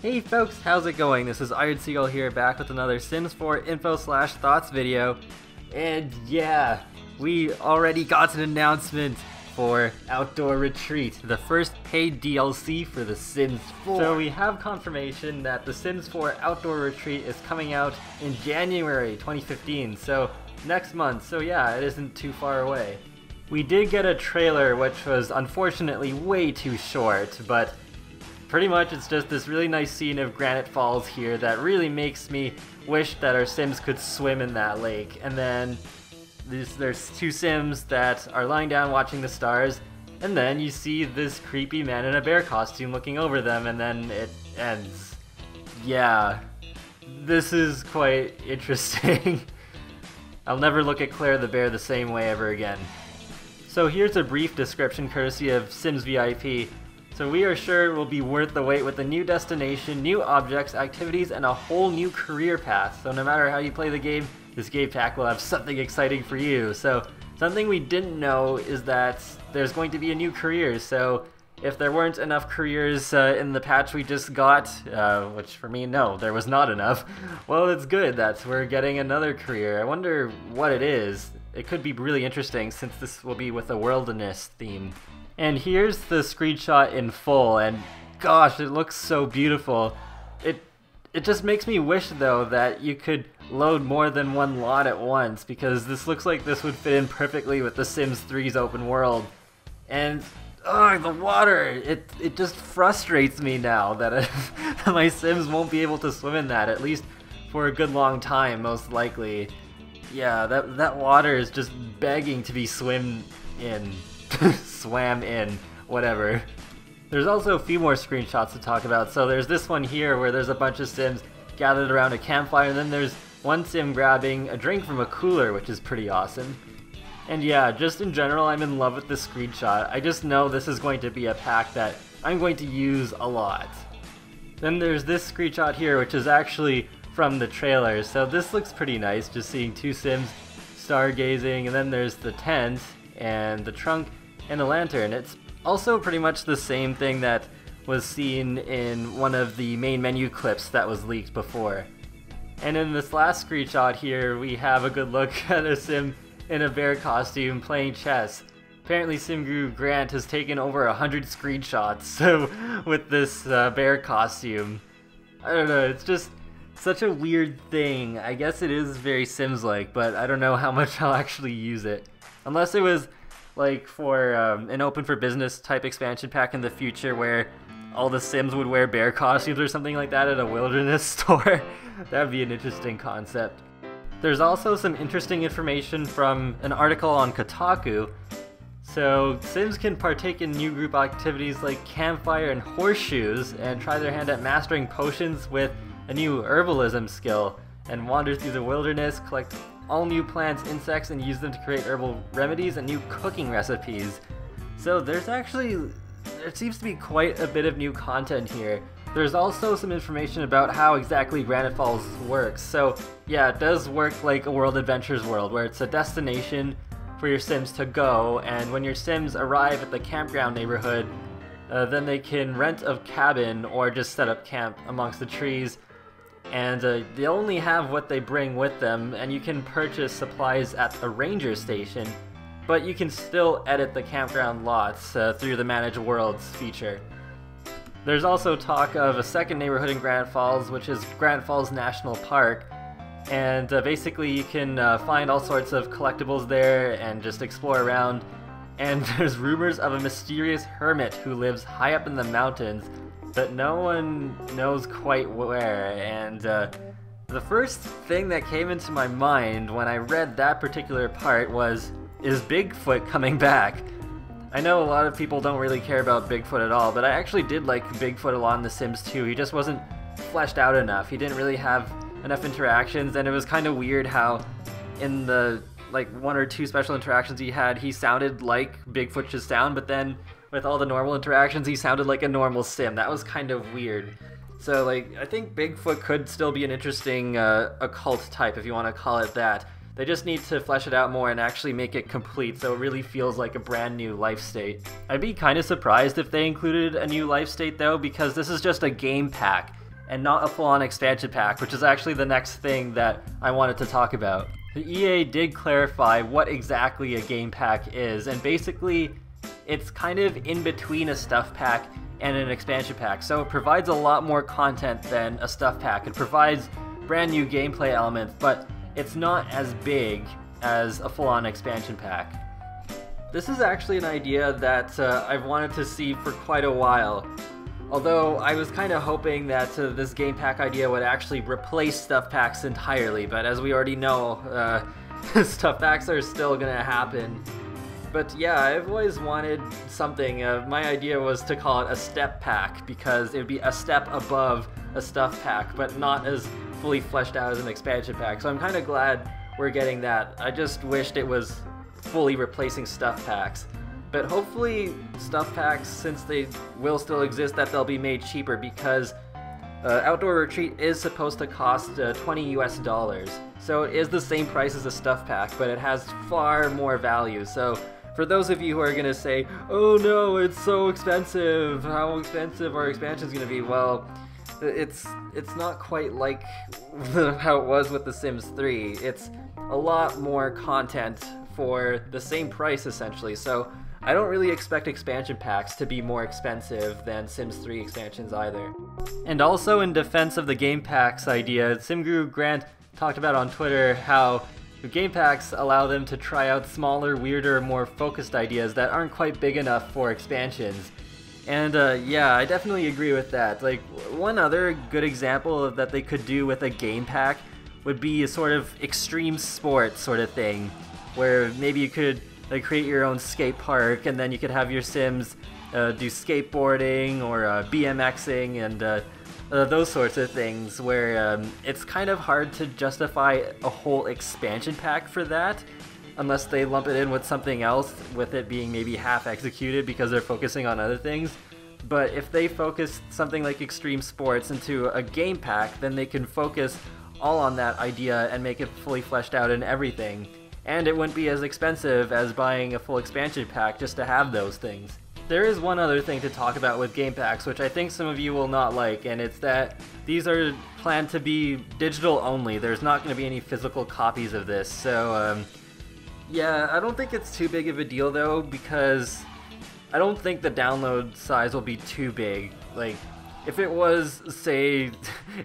Hey folks, how's it going? This is Seagull here, back with another Sims 4 info/thoughts video. And yeah, we already got an announcement for Outdoor Retreat, the first paid DLC for The Sims 4. So we have confirmation that The Sims 4 Outdoor Retreat is coming out in January 2015, so next month. So yeah, it isn't too far away. We did get a trailer which was unfortunately way too short, but pretty much it's just this really nice scene of Granite Falls here that really makes me wish that our Sims could swim in that lake. And then there's two Sims that are lying down watching the stars, and then you see this creepy man in a bear costume looking over them, and then it ends. Yeah, this is quite interesting. I'll never look at Claire the bear the same way ever again. So here's a brief description courtesy of Sims VIP. So we are sure it will be worth the wait with a new destination, new objects, activities, and a whole new career path. So no matter how you play the game, this game pack will have something exciting for you. So something we didn't know is that there's going to be a new career. So if there weren't enough careers in the patch we just got, which for me, no, there was not enough, well, it's good that we're getting another career. I wonder what it is. It could be really interesting since this will be with a wilderness theme. And here's the screenshot in full, and gosh, it looks so beautiful. It just makes me wish though that you could load more than one lot at once, because this looks like this would fit in perfectly with The Sims 3's open world. And the water, it just frustrates me now that my Sims won't be able to swim in that, at least for a good long time, most likely. Yeah, that water is just begging to be swam in, whatever. There's also a few more screenshots to talk about. So there's this one here where there's a bunch of Sims gathered around a campfire, and then there's one Sim grabbing a drink from a cooler, which is pretty awesome. And yeah, just in general, I'm in love with this screenshot. I just know this is going to be a pack that I'm going to use a lot. Then there's this screenshot here, which is actually from the trailer. So this looks pretty nice, just seeing two Sims stargazing, and then there's the tent and the trunk and a lantern. It's also pretty much the same thing that was seen in one of the main menu clips that was leaked before. And in this last screenshot here, we have a good look at a Sim in a bear costume playing chess. Apparently SimGuru Grant has taken over 100 screenshots with this bear costume. I don't know, it's just such a weird thing. I guess it is very Sims-like, but I don't know how much I'll actually use it. Unless it was like for an open for business type expansion pack in the future where all the Sims would wear bear costumes or something like that at a wilderness store. That'd be an interesting concept. There's also some interesting information from an article on Kotaku. So Sims can partake in new group activities like campfire and horseshoes, and try their hand at mastering potions with a new herbalism skill, and wander through the wilderness, collect all new plants, insects, and use them to create herbal remedies and new cooking recipes. So there seems to be quite a bit of new content here. There's also some information about how exactly Granite Falls works. So yeah, it does work like a World Adventures world, where it's a destination for your Sims to go, and when your Sims arrive at the campground neighborhood, then they can rent a cabin or just set up camp amongst the trees. And they only have what they bring with them, and you can purchase supplies at the ranger station, but you can still edit the campground lots through the Manage Worlds feature. There's also talk of a second neighborhood in Granite Falls, which is Granite Falls National Park, and basically you can find all sorts of collectibles there and just explore around. And there's rumors of a mysterious hermit who lives high up in the mountains, but no one knows quite where. And the first thing that came into my mind when I read that particular part was, is Bigfoot coming back? I know a lot of people don't really care about Bigfoot at all, but I actually did like Bigfoot a lot in The Sims 2. He just wasn't fleshed out enough. He didn't really have enough interactions, and it was kind of weird how in the like one or two special interactions he had, he sounded like Bigfoot should sound, but then with all the normal interactions, he sounded like a normal Sim. That was kind of weird. So like, I think Bigfoot could still be an interesting occult type, if you want to call it that. They just need to flesh it out more and actually make it complete so it really feels like a brand new life state. I'd be kind of surprised if they included a new life state though, because this is just a game pack. and not a full-on expansion pack, which is actually the next thing that I wanted to talk about. The EA did clarify what exactly a game pack is, and basically it's kind of in between a stuff pack and an expansion pack, so it provides a lot more content than a stuff pack. It provides brand new gameplay elements, but it's not as big as a full-on expansion pack. This is actually an idea that I've wanted to see for quite a while, although I was kind of hoping that this game pack idea would actually replace stuff packs entirely, but as we already know, stuff packs are still gonna happen. But yeah, I've always wanted something. My idea was to call it a step pack, because it would be a step above a stuff pack, but not as fully fleshed out as an expansion pack. So I'm kind of glad we're getting that. I just wished it was fully replacing stuff packs. But hopefully stuff packs, since they will still exist, that they'll be made cheaper, because Outdoor Retreat is supposed to cost $20 US. So it is the same price as a stuff pack, but it has far more value. So for those of you who are going to say, oh no, it's so expensive, how expensive are expansions going to be? Well, it's not quite like how it was with The Sims 3. It's a lot more content for the same price, essentially. So I don't really expect expansion packs to be more expensive than Sims 3 expansions either. And also, in defense of the game packs idea, SimGuru Grant talked about on Twitter how the game packs allow them to try out smaller, weirder, more focused ideas that aren't quite big enough for expansions. And yeah, I definitely agree with that. Like, one other good example that they could do with a game pack would be a sort of extreme sport sort of thing, where maybe you could create your own skate park, and then you could have your Sims do skateboarding or BMXing and those sorts of things, where it's kind of hard to justify a whole expansion pack for that unless they lump it in with something else, with it being maybe half executed because they're focusing on other things. But if they focus something like extreme sports into a game pack, then they can focus all on that idea and make it fully fleshed out and everything. And it wouldn't be as expensive as buying a full expansion pack just to have those things. There is one other thing to talk about with game packs, which I think some of you will not like, and it's that these are planned to be digital only. There's not going to be any physical copies of this, so yeah, I don't think it's too big of a deal though, because I don't think the download size will be too big. Like, if it was, say,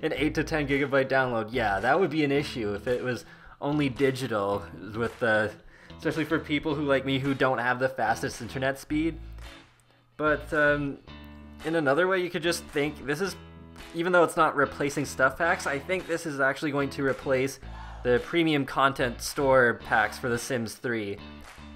an 8 to 10 gigabyte download, yeah, that would be an issue if it was only digital, with especially for people who like me who don't have the fastest internet speed. But in another way, you could just think this is, even though it's not replacing stuff packs, I think this is actually going to replace the premium content store packs for The Sims 3.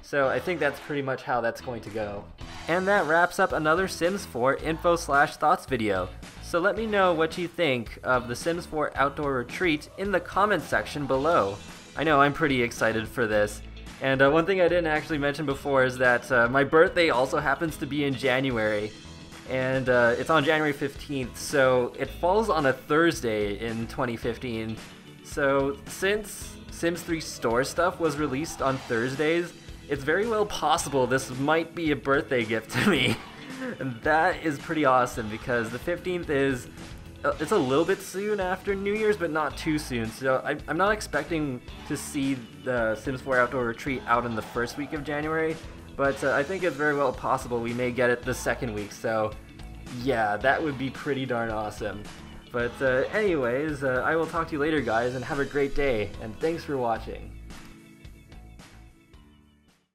So I think that's pretty much how that's going to go. And that wraps up another Sims 4 info/thoughts video. So let me know what you think of The Sims 4 Outdoor Retreat in the comments section below. I know I'm pretty excited for this. And one thing I didn't actually mention before is that my birthday also happens to be in January. And it's on January 15th, so it falls on a Thursday in 2015. So since Sims 3 store stuff was released on Thursdays, it's very well possible this might be a birthday gift to me. And that is pretty awesome, because the 15th is, it's a little bit soon after New Year's, but not too soon. So I'm not expecting to see the Sims 4 Outdoor Retreat out in the first week of January, but I think it's very well possible we may get it the second week. So yeah, that would be pretty darn awesome. But anyways, I will talk to you later, guys, and have a great day, and thanks for watching.